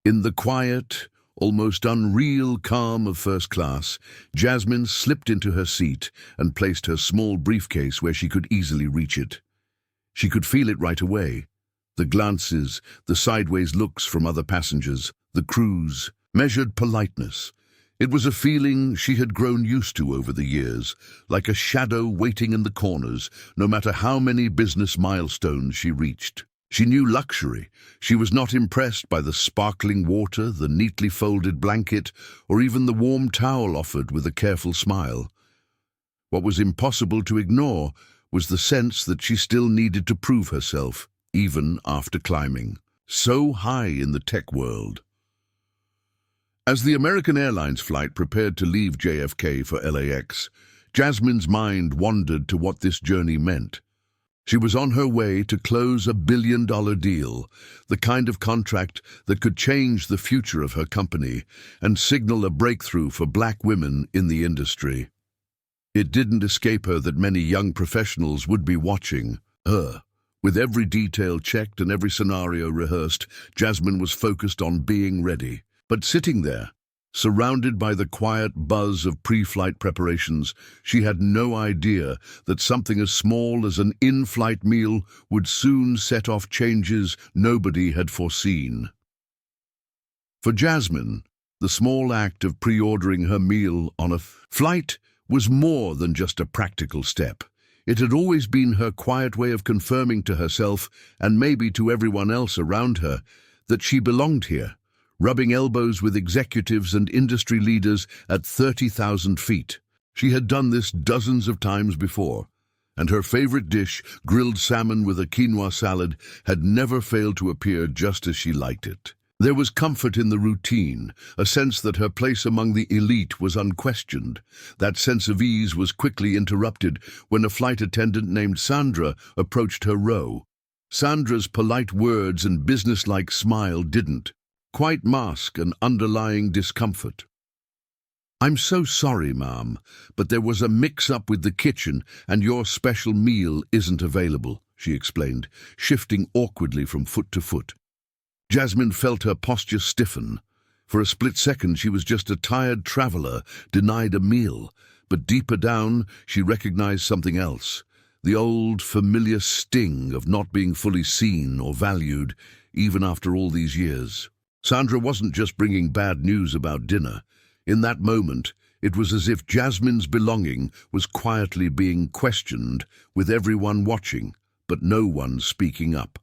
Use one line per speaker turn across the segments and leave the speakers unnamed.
In the quiet, almost unreal calm of first class, Jasmine slipped into her seat and placed her small briefcase where she could easily reach it. She could feel it right away. The glances, the sideways looks from other passengers, the crew's measured politeness. It was a feeling she had grown used to over the years, like a shadow waiting in the corners, no matter how many business milestones she reached. She knew luxury. She was not impressed by the sparkling water, the neatly folded blanket, or even the warm towel offered with a careful smile. What was impossible to ignore was the sense that she still needed to prove herself, even after climbing so high in the tech world. As the American Airlines flight prepared to leave JFK for LAX, Jasmine's mind wandered to what this journey meant. She was on her way to close a billion-dollar deal, the kind of contract that could change the future of her company and signal a breakthrough for black women in the industry. It didn't escape her that many young professionals would be watching her. With every detail checked and every scenario rehearsed, Jasmine was focused on being ready. But sitting there, surrounded by the quiet buzz of pre-flight preparations, she had no idea that something as small as an in-flight meal would soon set off changes nobody had foreseen. For Jasmine, the small act of pre-ordering her meal on a flight was more than just a practical step. It had always been her quiet way of confirming to herself, and maybe to everyone else around her, that she belonged here, rubbing elbows with executives and industry leaders at 30,000 feet. She had done this dozens of times before, and her favorite dish, grilled salmon with a quinoa salad, had never failed to appear just as she liked it. There was comfort in the routine, a sense that her place among the elite was unquestioned. That sense of ease was quickly interrupted when a flight attendant named Sandra approached her row. Sandra's polite words and businesslike smile didn't quite mask an underlying discomfort. "I'm so sorry, ma'am, but there was a mix-up with the kitchen and your special meal isn't available," she explained, shifting awkwardly from foot to foot. Jasmine felt her posture stiffen. For a split second she was just a tired traveler denied a meal, but deeper down she recognized something else, the old familiar sting of not being fully seen or valued, even after all these years. Sandra wasn't just bringing bad news about dinner. In that moment, it was as if Jasmine's belonging was quietly being questioned, with everyone watching, but no one speaking up.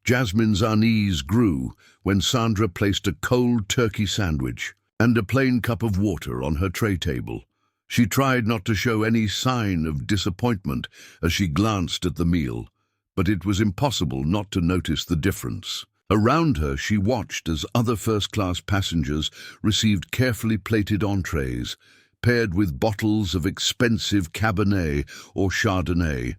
Jasmine's unease grew when Sandra placed a cold turkey sandwich and a plain cup of water on her tray table. She tried not to show any sign of disappointment as she glanced at the meal, but it was impossible not to notice the difference. Around her, she watched as other first-class passengers received carefully plated entrees, paired with bottles of expensive Cabernet or Chardonnay.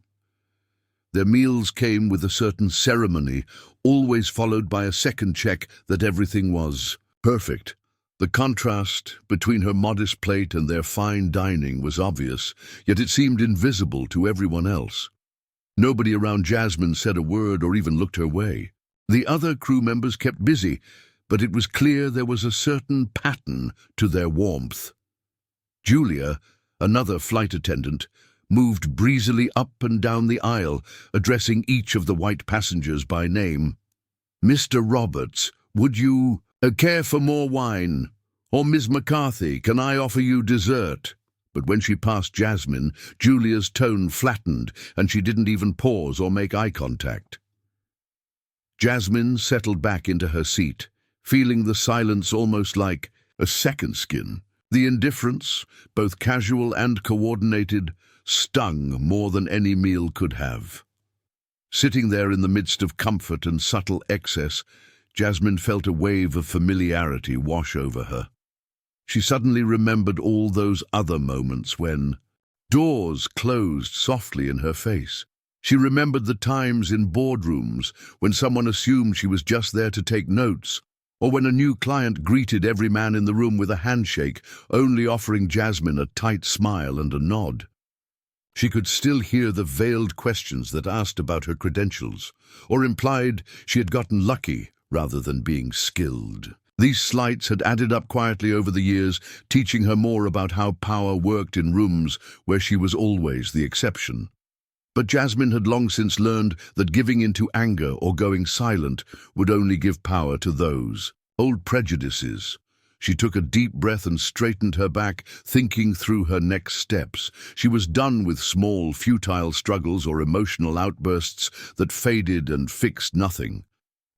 Their meals came with a certain ceremony, always followed by a second check that everything was perfect. The contrast between her modest plate and their fine dining was obvious, yet it seemed invisible to everyone else. Nobody around Jasmine said a word or even looked her way. The other crew members kept busy, but it was clear there was a certain pattern to their warmth. Julia, another flight attendant, moved breezily up and down the aisle, addressing each of the white passengers by name. "Mr. Roberts, would you care for more wine? Or Ms. McCarthy, can I offer you dessert?" But when she passed Jasmine, Julia's tone flattened, and she didn't even pause or make eye contact. Jasmine settled back into her seat, feeling the silence almost like a second skin. The indifference, both casual and coordinated, stung more than any meal could have. Sitting there in the midst of comfort and subtle excess, Jasmine felt a wave of familiarity wash over her. She suddenly remembered all those other moments when doors closed softly in her face. She remembered the times in boardrooms when someone assumed she was just there to take notes, or when a new client greeted every man in the room with a handshake, only offering Jasmine a tight smile and a nod. She could still hear the veiled questions that asked about her credentials, or implied she had gotten lucky rather than being skilled. These slights had added up quietly over the years, teaching her more about how power worked in rooms where she was always the exception. But Jasmine had long since learned that giving in to anger or going silent would only give power to those old prejudices. She took a deep breath and straightened her back, thinking through her next steps. She was done with small, futile struggles or emotional outbursts that faded and fixed nothing.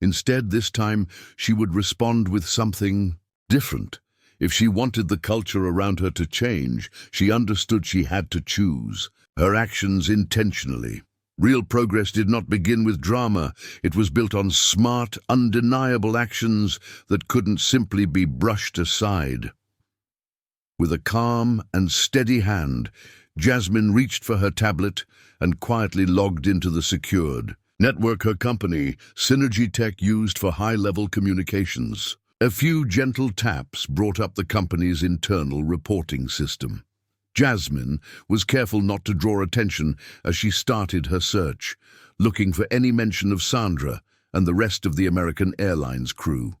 Instead, this time, she would respond with something different. If she wanted the culture around her to change, she understood she had to choose her actions intentionally. Real progress did not begin with drama. It was built on smart, undeniable actions that couldn't simply be brushed aside. With a calm and steady hand, Jasmine reached for her tablet and quietly logged into the secured network her company, Synergy Tech, used for high-level communications. A few gentle taps brought up the company's internal reporting system. Jasmine was careful not to draw attention as she started her search, looking for any mention of Sandra and the rest of the American Airlines crew.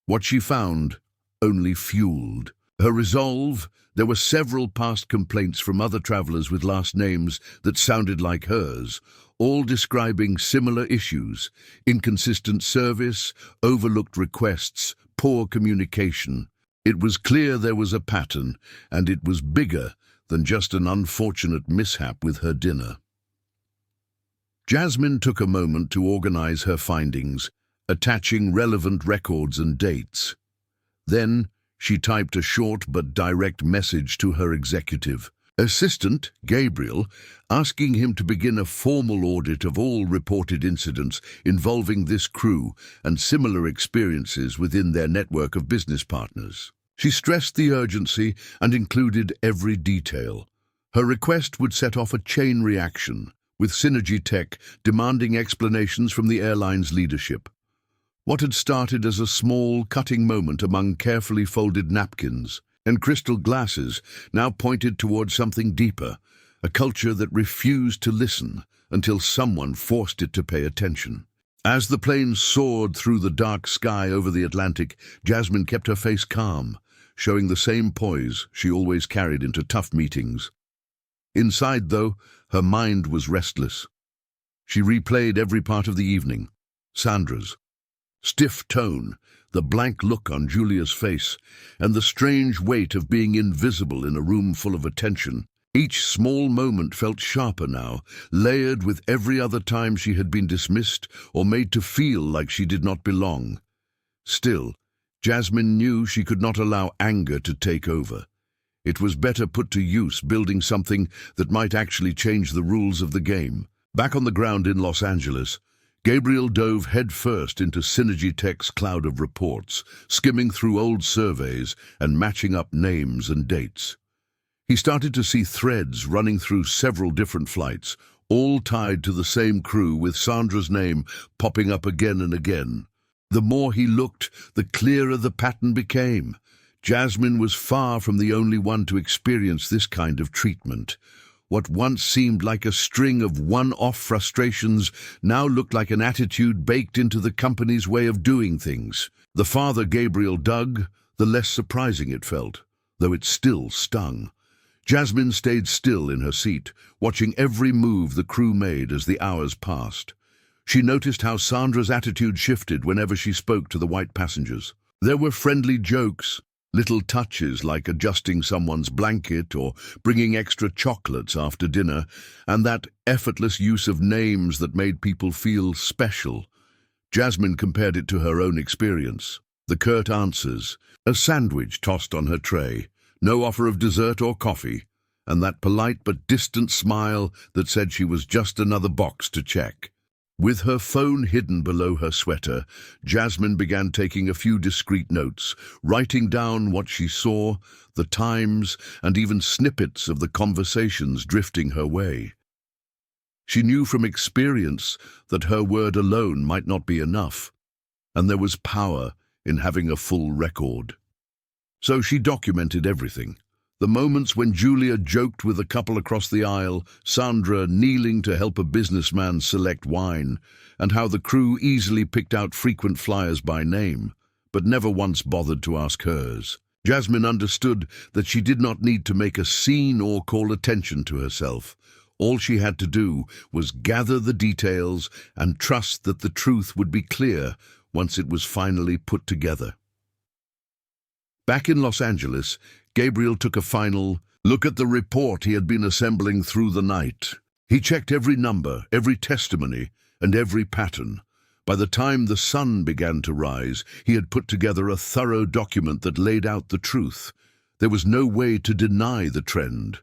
What she found only fueled her resolve. There were several past complaints from other travelers with last names that sounded like hers, all describing similar issues: inconsistent service, overlooked requests, poor communication. It was clear there was a pattern, and it was bigger than just an unfortunate mishap with her dinner. Jasmine took a moment to organize her findings, attaching relevant records and dates. Then she typed a short but direct message to her executive assistant, Gabriel, asking him to begin a formal audit of all reported incidents involving this crew and similar experiences within their network of business partners. She stressed the urgency and included every detail. Her request would set off a chain reaction, with Synergy Tech demanding explanations from the airline's leadership. What had started as a small, cutting moment among carefully folded napkins and crystal glasses now pointed toward something deeper, a culture that refused to listen until someone forced it to pay attention. As the plane soared through the dark sky over the Atlantic, Jasmine kept her face calm, showing the same poise she always carried into tough meetings. Inside, though, her mind was restless. She replayed every part of the evening: Sandra's stiff tone, the blank look on Julia's face, and the strange weight of being invisible in a room full of attention. Each small moment felt sharper now, layered with every other time she had been dismissed or made to feel like she did not belong. Still, Jasmine knew she could not allow anger to take over. It was better put to use building something that might actually change the rules of the game. Back on the ground in Los Angeles, Gabriel dove headfirst into Synergy Tech's cloud of reports, skimming through old surveys and matching up names and dates. He started to see threads running through several different flights, all tied to the same crew, with Sandra's name popping up again and again. The more he looked, the clearer the pattern became. Jasmine was far from the only one to experience this kind of treatment. What once seemed like a string of one-off frustrations now looked like an attitude baked into the company's way of doing things. The farther Gabriel dug, the less surprising it felt, though it still stung. Jasmine stayed still in her seat, watching every move the crew made as the hours passed. She noticed how Sandra's attitude shifted whenever she spoke to the white passengers. There were friendly jokes, little touches like adjusting someone's blanket or bringing extra chocolates after dinner, and that effortless use of names that made people feel special. Jasmine compared it to her own experience. The curt answers, a sandwich tossed on her tray, no offer of dessert or coffee, and that polite but distant smile that said she was just another box to check. With her phone hidden below her sweater, Jasmine began taking a few discreet notes, writing down what she saw, the times, and even snippets of the conversations drifting her way. She knew from experience that her word alone might not be enough, and there was power in having a full record. So she documented everything: The moments when Julia joked with a couple across the aisle, Sandra kneeling to help a businessman select wine, and how the crew easily picked out frequent flyers by name, but never once bothered to ask hers. Jasmine understood that she did not need to make a scene or call attention to herself. All she had to do was gather the details and trust that the truth would be clear once it was finally put together. Back in Los Angeles, Gabriel took a final look at the report he had been assembling through the night. He checked every number, every testimony, and every pattern. By the time the sun began to rise, he had put together a thorough document that laid out the truth. There was no way to deny the trend.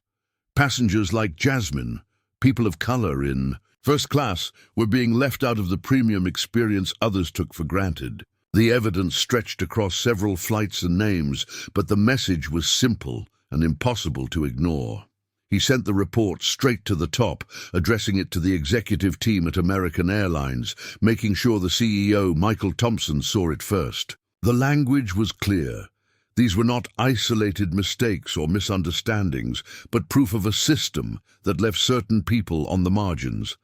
Passengers like Jasmine, people of color in first class, were being left out of the premium experience others took for granted. The evidence stretched across several flights and names, but the message was simple and impossible to ignore. He sent the report straight to the top, addressing it to the executive team at American Airlines, making sure the CEO, Michael Thompson, saw it first. The language was clear. These were not isolated mistakes or misunderstandings, but proof of a system that left certain people on the margins.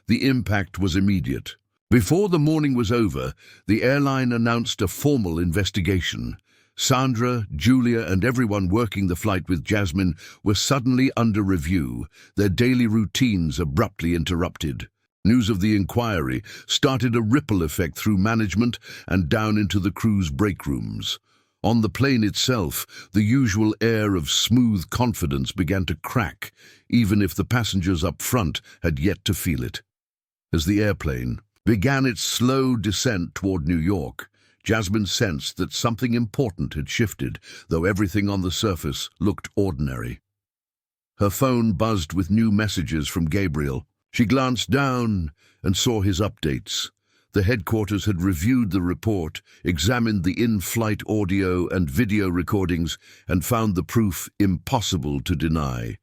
The impact was immediate. Before the morning was over, the airline announced a formal investigation. Sandra, Julia, and everyone working the flight with Jasmine were suddenly under review, their daily routines abruptly interrupted. News of the inquiry started a ripple effect through management and down into the crew's break rooms. On the plane itself, the usual air of smooth confidence began to crack, even if the passengers up front had yet to feel it. As the airplane began its slow descent toward New York, Jasmine sensed that something important had shifted, though everything on the surface looked ordinary. Her phone buzzed with new messages from Gabriel. She glanced down and saw his updates. The headquarters had reviewed the report, examined the in-flight audio and video recordings, and found the proof impossible to deny.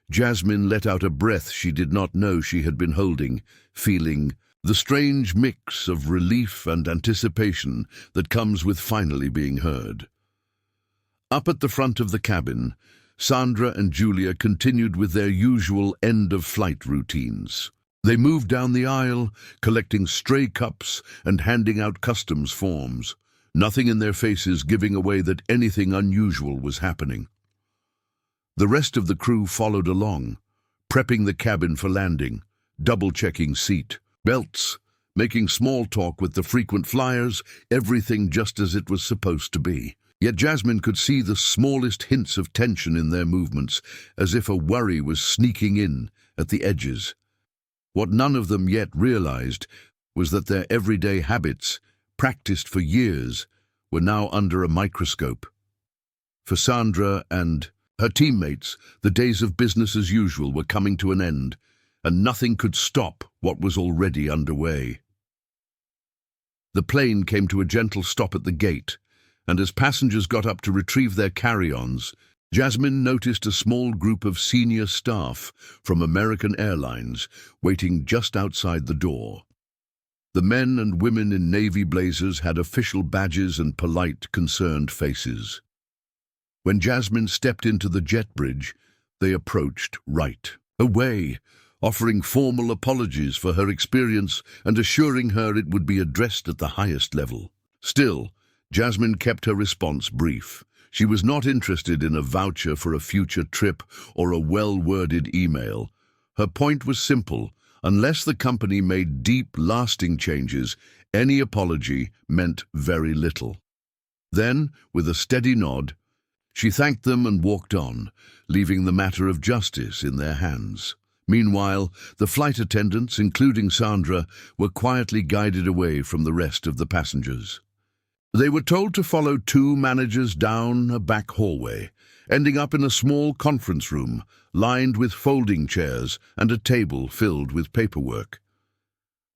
Jasmine let out a breath she did not know she had been holding, feeling the strange mix of relief and anticipation that comes with finally being heard. Up at the front of the cabin, Sandra and Julia continued with their usual end-of-flight routines. They moved down the aisle, collecting stray cups and handing out customs forms, nothing in their faces giving away that anything unusual was happening. The rest of the crew followed along, prepping the cabin for landing, double-checking seat belts, making small talk with the frequent flyers, everything just as it was supposed to be. Yet Jasmine could see the smallest hints of tension in their movements, as if a worry was sneaking in at the edges. What none of them yet realized was that their everyday habits, practiced for years, were now under a microscope. For Sandra and her teammates, the days of business as usual were coming to an end, and nothing could stop what was already underway. The plane came to a gentle stop at the gate, and as passengers got up to retrieve their carry-ons, Jasmine noticed a small group of senior staff from American Airlines waiting just outside the door. The men and women in navy blazers had official badges and polite, concerned faces. When Jasmine stepped into the jet bridge, they approached right away, offering formal apologies for her experience and assuring her it would be addressed at the highest level. Still, Jasmine kept her response brief. She was not interested in a voucher for a future trip or a well-worded email. Her point was simple. Unless the company made deep, lasting changes, any apology meant very little. Then, with a steady nod, she thanked them and walked on, leaving the matter of justice in their hands. Meanwhile, the flight attendants, including Sandra, were quietly guided away from the rest of the passengers. They were told to follow two managers down a back hallway, ending up in a small conference room lined with folding chairs and a table filled with paperwork.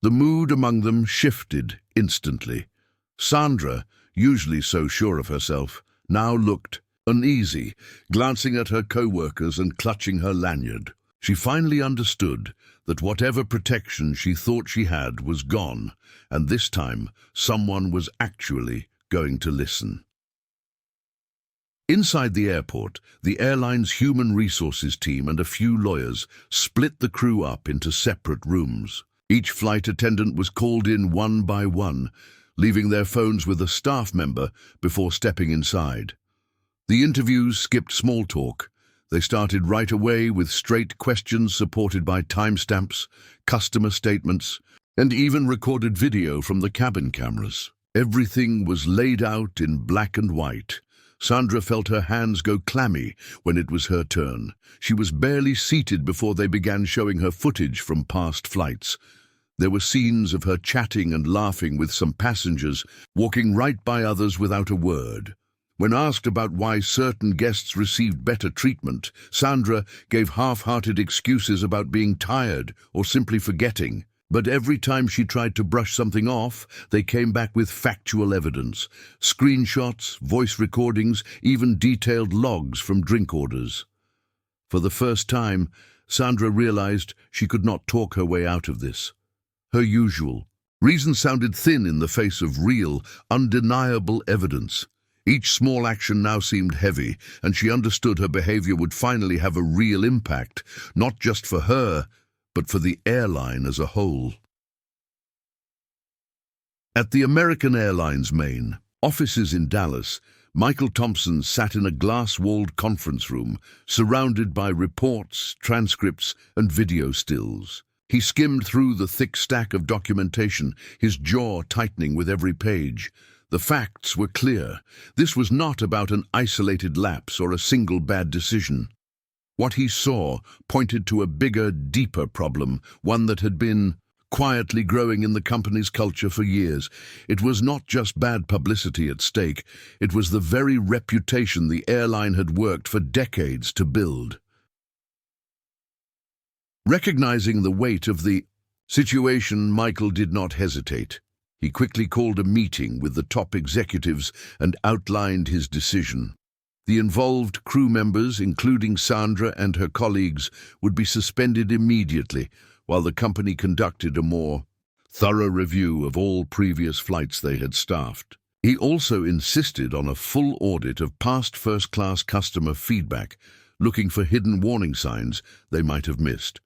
The mood among them shifted instantly. Sandra, usually so sure of herself, now looked uneasy, glancing at her co-workers and clutching her lanyard. She finally understood that whatever protection she thought she had was gone, and this time someone was actually going to listen. Inside the airport, the airline's human resources team and a few lawyers split the crew up into separate rooms. Each flight attendant was called in one by one, leaving their phones with a staff member before stepping inside. The interviews skipped small talk. They started right away with straight questions supported by timestamps, customer statements, and even recorded video from the cabin cameras. Everything was laid out in black and white. Sandra felt her hands go clammy when it was her turn. She was barely seated before they began showing her footage from past flights. There were scenes of her chatting and laughing with some passengers, walking right by others without a word. When asked about why certain guests received better treatment, Sandra gave half-hearted excuses about being tired or simply forgetting. But every time she tried to brush something off, they came back with factual evidence, screenshots, voice recordings, even detailed logs from drink orders. For the first time, Sandra realized she could not talk her way out of this. Her usual reason sounded thin in the face of real, undeniable evidence. Each small action now seemed heavy, and she understood her behavior would finally have a real impact, not just for her, but for the airline as a whole. At the American Airlines main offices in Dallas, Michael Thompson sat in a glass-walled conference room, surrounded by reports, transcripts, and video stills. He skimmed through the thick stack of documentation, his jaw tightening with every page. The facts were clear. This was not about an isolated lapse or a single bad decision. What he saw pointed to a bigger, deeper problem, one that had been quietly growing in the company's culture for years. It was not just bad publicity at stake, it was the very reputation the airline had worked for decades to build. Recognizing the weight of the situation, Michael did not hesitate. He quickly called a meeting with the top executives and outlined his decision. The involved crew members, including Sandra and her colleagues, would be suspended immediately, while the company conducted a more thorough review of all previous flights they had staffed. He also insisted on a full audit of past first-class customer feedback, looking for hidden warning signs they might have missed.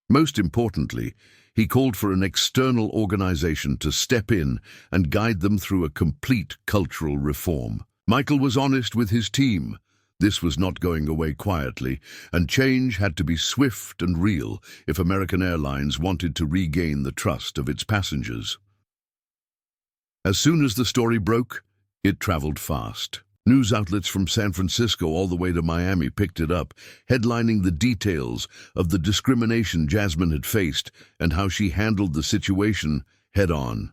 Most importantly, he called for an external organization to step in and guide them through a complete cultural reform. Michael was honest with his team. This was not going away quietly, and change had to be swift and real if American Airlines wanted to regain the trust of its passengers. As soon as the story broke, it traveled fast. News outlets from San Francisco all the way to Miami picked it up, headlining the details of the discrimination Jasmine had faced and how she handled the situation head-on.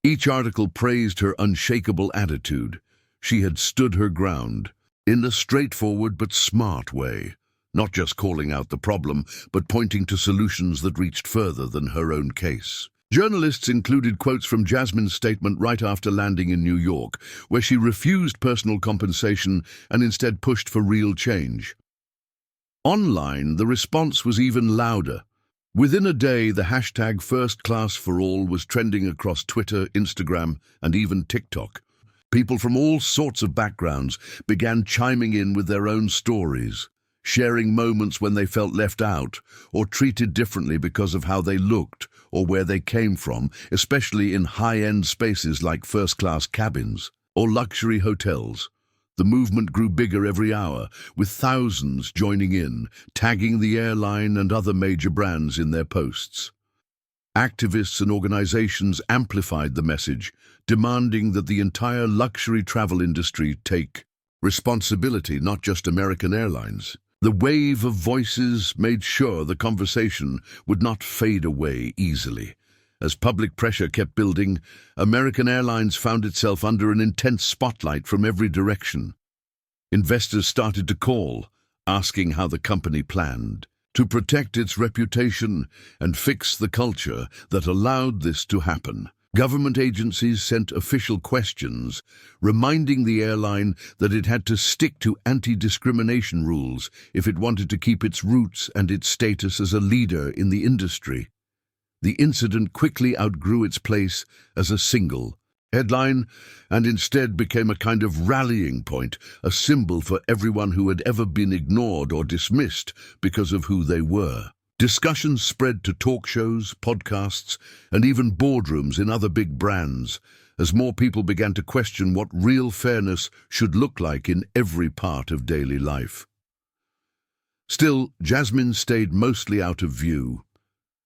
Each article praised her unshakable attitude. She had stood her ground, in a straightforward but smart way, not just calling out the problem, but pointing to solutions that reached further than her own case. Journalists included quotes from Jasmine's statement right after landing in New York, where she refused personal compensation and instead pushed for real change. Online, the response was even louder. Within a day, the hashtag #FirstClassForAll was trending across Twitter, Instagram, and even TikTok. People from all sorts of backgrounds began chiming in with their own stories, sharing moments when they felt left out or treated differently because of how they looked or where they came from, especially in high-end spaces like first-class cabins or luxury hotels. The movement grew bigger every hour, with thousands joining in, tagging the airline and other major brands in their posts. Activists and organizations amplified the message, demanding that the entire luxury travel industry take responsibility, not just American Airlines. The wave of voices made sure the conversation would not fade away easily. As public pressure kept building, American Airlines found itself under an intense spotlight from every direction. Investors started to call, asking how the company planned to protect its reputation and fix the culture that allowed this to happen. Government agencies sent official questions, reminding the airline that it had to stick to anti-discrimination rules if it wanted to keep its roots and its status as a leader in the industry. The incident quickly outgrew its place as a single, headline, and instead became a kind of rallying point, a symbol for everyone who had ever been ignored or dismissed because of who they were. Discussions spread to talk shows, podcasts, and even boardrooms in other big brands, as more people began to question what real fairness should look like in every part of daily life. Still, Jasmine stayed mostly out of view.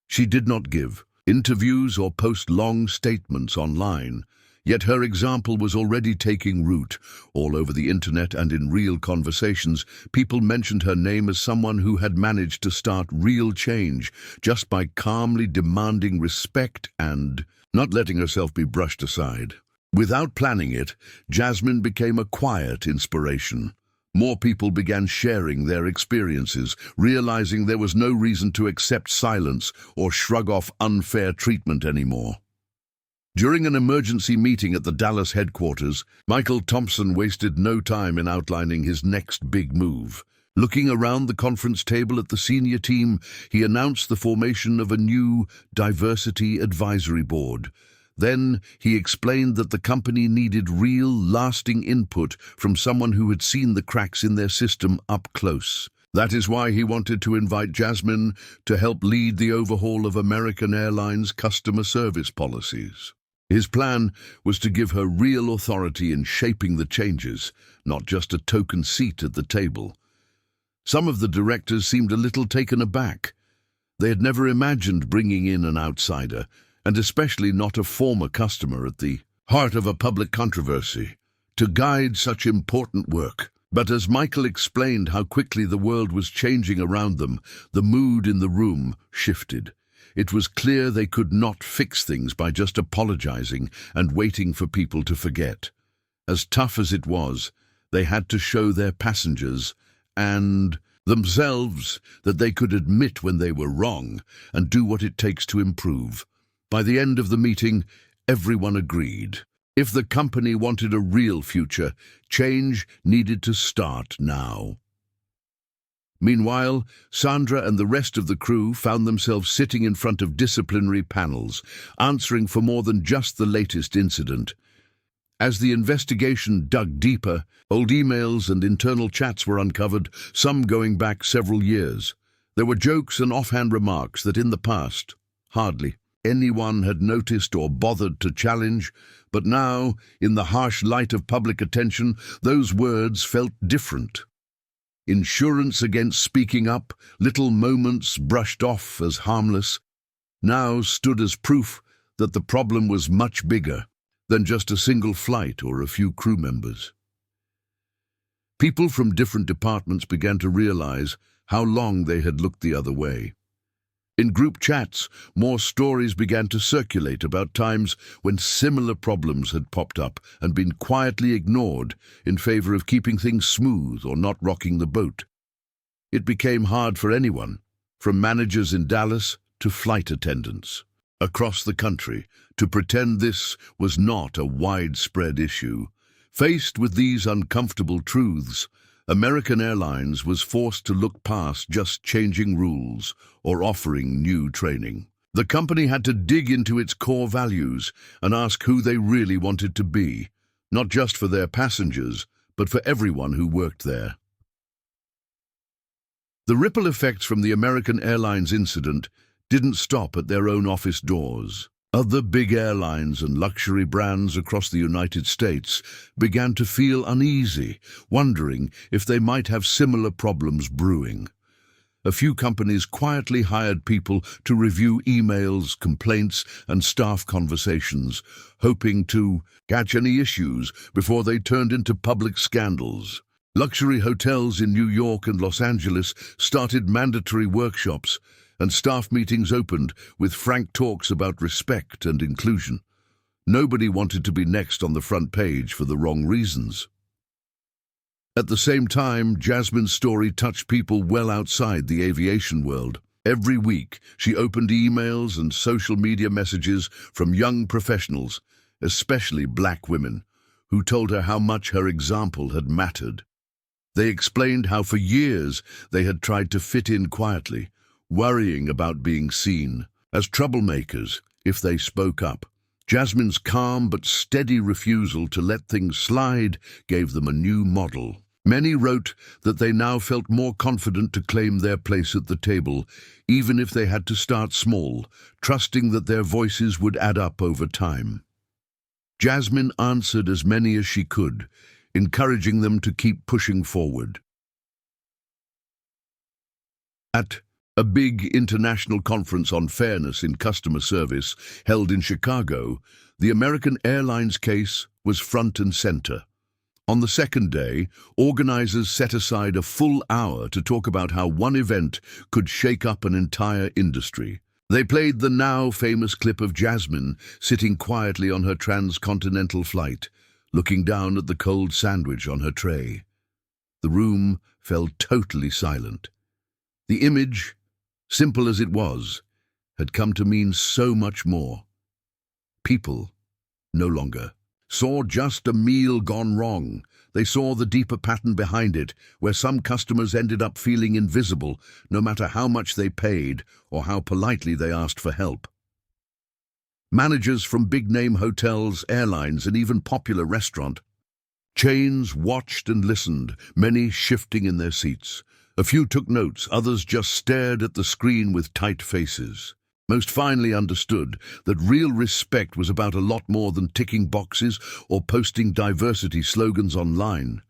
She did not give interviews or post long statements online, yet her example was already taking root all over the internet, and in real conversations, people mentioned her name as someone who had managed to start real change just by calmly demanding respect and not letting herself be brushed aside. Without planning it, Jasmine became a quiet inspiration. More people began sharing their experiences, realizing there was no reason to accept silence or shrug off unfair treatment anymore. During an emergency meeting at the Dallas headquarters, Michael Thompson wasted no time in outlining his next big move. Looking around the conference table at the senior team, he announced the formation of a new Diversity Advisory Board. Then he explained that the company needed real, lasting input from someone who had seen the cracks in their system up close. That is why he wanted to invite Jasmine to help lead the overhaul of American Airlines' customer service policies. His plan was to give her real authority in shaping the changes, not just a token seat at the table. Some of the directors seemed a little taken aback. They had never imagined bringing in an outsider, and especially not a former customer at the heart of a public controversy, to guide such important work. But as Michael explained how quickly the world was changing around them, the mood in the room shifted. It was clear they could not fix things by just apologizing and waiting for people to forget. As tough as it was, they had to show their passengers and themselves that they could admit when they were wrong and do what it takes to improve. By the end of the meeting, everyone agreed. If the company wanted a real future, change needed to start now. Meanwhile, Sandra and the rest of the crew found themselves sitting in front of disciplinary panels, answering for more than just the latest incident. As the investigation dug deeper, old emails and internal chats were uncovered, some going back several years. There were jokes and offhand remarks that in the past, hardly anyone had noticed or bothered to challenge, but now, in the harsh light of public attention, those words felt different. Insurance against speaking up, little moments brushed off as harmless, now stood as proof that the problem was much bigger than just a single flight or a few crew members. People from different departments began to realize how long they had looked the other way. In group chats, more stories began to circulate about times when similar problems had popped up and been quietly ignored in favor of keeping things smooth or not rocking the boat. It became hard for anyone, from managers in Dallas to flight attendants across the country, to pretend this was not a widespread issue. Faced with these uncomfortable truths, American Airlines was forced to look past just changing rules or offering new training. The company had to dig into its core values and ask who they really wanted to be, not just for their passengers, but for everyone who worked there. The ripple effects from the American Airlines incident didn't stop at their own office doors. Other big airlines and luxury brands across the United States began to feel uneasy, wondering if they might have similar problems brewing. A few companies quietly hired people to review emails, complaints, and staff conversations, hoping to catch any issues before they turned into public scandals. Luxury hotels in New York and Los Angeles started mandatory workshops, and staff meetings opened with frank talks about respect and inclusion. Nobody wanted to be next on the front page for the wrong reasons. At the same time, Jasmine's story touched people well outside the aviation world. Every week, she opened emails and social media messages from young professionals, especially black women, who told her how much her example had mattered. They explained how for years they had tried to fit in quietly, worrying about being seen as troublemakers if they spoke up. Jasmine's calm but steady refusal to let things slide gave them a new model. Many wrote that they now felt more confident to claim their place at the table, even if they had to start small, trusting that their voices would add up over time. Jasmine answered as many as she could, encouraging them to keep pushing forward. At a big international conference on fairness in customer service held in Chicago, the American Airlines case was front and center. On the second day, organizers set aside a full hour to talk about how one event could shake up an entire industry. They played the now famous clip of Jasmine sitting quietly on her transcontinental flight, looking down at the cold sandwich on her tray. The room fell totally silent. The image, simple as it was, had come to mean so much more. People no longer saw just a meal gone wrong. They saw the deeper pattern behind it, where some customers ended up feeling invisible, no matter how much they paid or how politely they asked for help. Managers from big-name hotels, airlines, and even popular restaurant chains watched and listened, many shifting in their seats. A few took notes, others just stared at the screen with tight faces. Most finally understood that real respect was about a lot more than ticking boxes or posting diversity slogans online.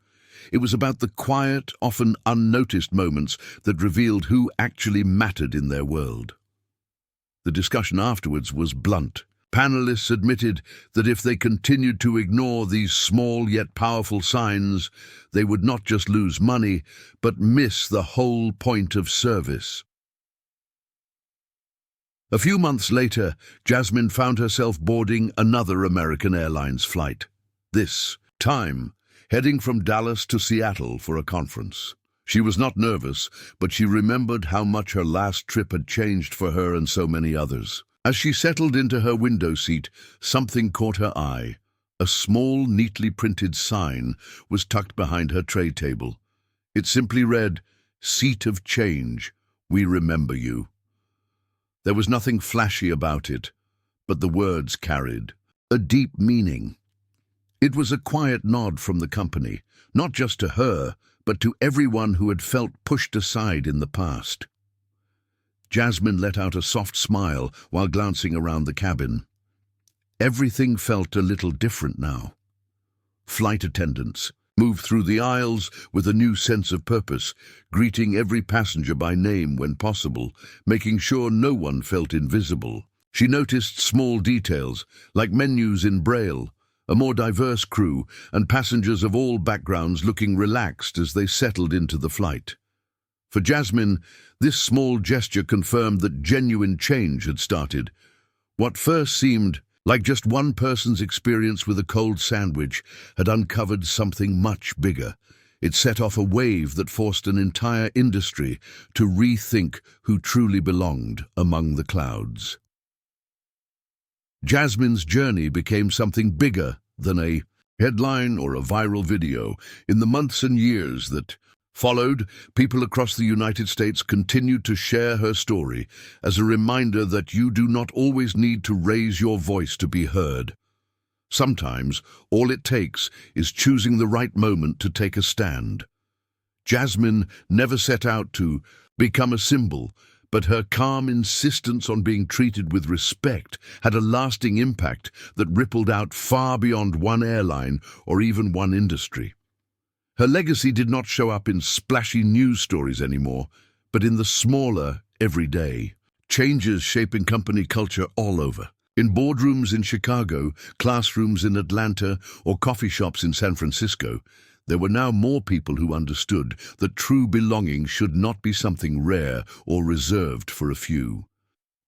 It was about the quiet, often unnoticed moments that revealed who actually mattered in their world. The discussion afterwards was blunt. Panelists admitted that if they continued to ignore these small yet powerful signs, they would not just lose money, but miss the whole point of service. A few months later, Jasmine found herself boarding another American Airlines flight. This time, heading from Dallas to Seattle for a conference. She was not nervous, but she remembered how much her last trip had changed for her and so many others. As she settled into her window seat, something caught her eye. A small, neatly printed sign was tucked behind her tray table. It simply read, "Seat of Change, we remember you." There was nothing flashy about it, but the words carried a deep meaning. It was a quiet nod from the company, not just to her, but to everyone who had felt pushed aside in the past. Jasmine let out a soft smile while glancing around the cabin. Everything felt a little different now. Flight attendants moved through the aisles with a new sense of purpose, greeting every passenger by name when possible, making sure no one felt invisible. She noticed small details, like menus in Braille, a more diverse crew, and passengers of all backgrounds looking relaxed as they settled into the flight. For Jasmine, this small gesture confirmed that genuine change had started. What first seemed like just one person's experience with a cold sandwich had uncovered something much bigger. It set off a wave that forced an entire industry to rethink who truly belonged among the clouds. Jasmine's journey became something bigger than a headline or a viral video. In the months and years that followed, people across the United States continued to share her story as a reminder that you do not always need to raise your voice to be heard. Sometimes, all it takes is choosing the right moment to take a stand. Jasmine never set out to become a symbol, but her calm insistence on being treated with respect had a lasting impact that rippled out far beyond one airline or even one industry. Her legacy did not show up in splashy news stories anymore, but in the smaller, everyday changes shaping company culture all over. In boardrooms in Chicago, classrooms in Atlanta, or coffee shops in San Francisco, there were now more people who understood that true belonging should not be something rare or reserved for a few.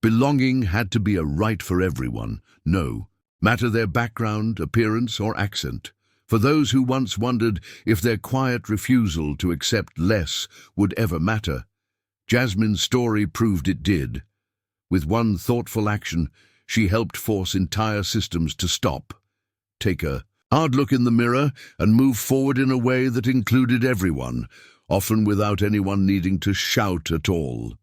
Belonging had to be a right for everyone, no matter their background, appearance, or accent. For those who once wondered if their quiet refusal to accept less would ever matter, Jasmine's story proved it did. With one thoughtful action, she helped force entire systems to stop, take a hard look in the mirror, and move forward in a way that included everyone, often without anyone needing to shout at all.